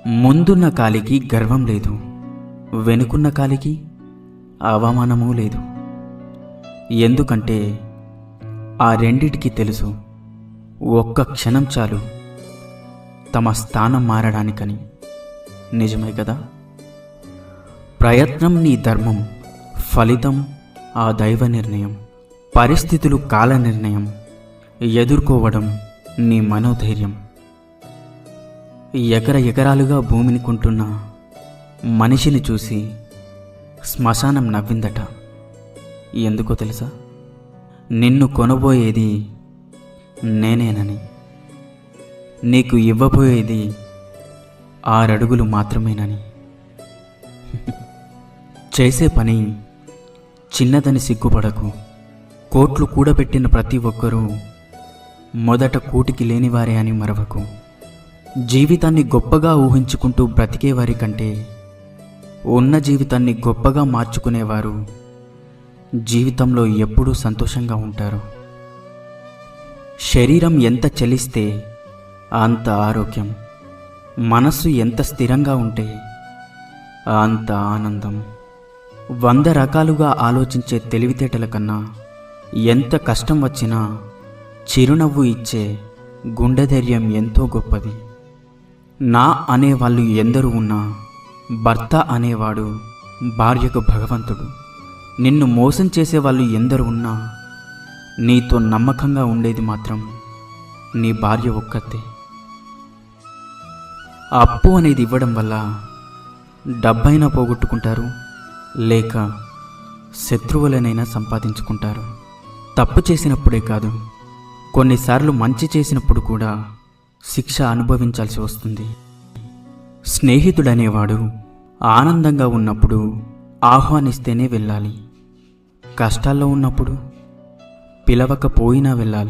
ముందున్న కాలికి గర్వం లేదు, వెనుకున్న కాలికి అవమానమూ లేదు. ఎందుకంటే ఆ రెండిటికి తెలుసు, ఒక్క క్షణం చాలు తమ స్థానం మారడానికని. నిజమే కదా? ప్రయత్నం నీ ధర్మం, ఫలితం ఆ దైవ నిర్ణయం. పరిస్థితులు కాల నిర్ణయం, ఎదుర్కోవడం నీ మనోధైర్యం. ఎకరాలుగా భూమిని కొంటున్న మనిషిని చూసి శ్మశానం నవ్విందట. ఎందుకో తెలుసా? నిన్ను కొనబోయేది నేనేనని, నీకు ఇవ్వబోయేది 6 అడుగులు మాత్రమేనని. చేసే పని చిన్నదని సిగ్గుపడకు. కోట్లు కూడబెట్టిన ప్రతి ఒక్కరూ మొదట కూటికి లేనివారే అని మరవకు. జీవితాన్ని గొప్పగా ఊహించుకుంటూ బ్రతికేవారి కంటే ఉన్న జీవితాన్ని గొప్పగా మార్చుకునేవారు జీవితంలో ఎప్పుడూ సంతోషంగా ఉంటారు. శరీరం ఎంత చలిస్తే అంత ఆరోగ్యం, మనస్సు ఎంత స్థిరంగా ఉంటే అంత ఆనందం. 100 రకాలుగా ఆలోచించే తెలివితేటల కన్నా ఎంత కష్టం వచ్చినా చిరునవ్వు ఇచ్చే గుండె ధైర్యం ఎంతో గొప్పది. నా అనేవాళ్ళు ఎందరూ ఉన్నా భర్త అనేవాడు భార్యకు భగవంతుడు. నిన్ను మోసం చేసేవాళ్ళు ఎందరు ఉన్నా నీతో నమ్మకంగా ఉండేది మాత్రం నీ భార్య ఒక్కతే. అప్పు అనేది ఇవ్వడం వల్ల డబ్బైనా పోగొట్టుకుంటారు, లేక శత్రువులనైనా సంపాదించుకుంటారు. తప్పు చేసినప్పుడే కాదు, కొన్నిసార్లు మంచి చేసినప్పుడు కూడా శిక్ష అనుభవించాల్సి వస్తుంది. స్నేహితుడనేవాడు ఆనందంగా ఉన్నప్పుడు ఆహ్వానిస్తేనే వెళ్ళాలి, కష్టాల్లో ఉన్నప్పుడు పిలవకపోయినా వెళ్ళాలి.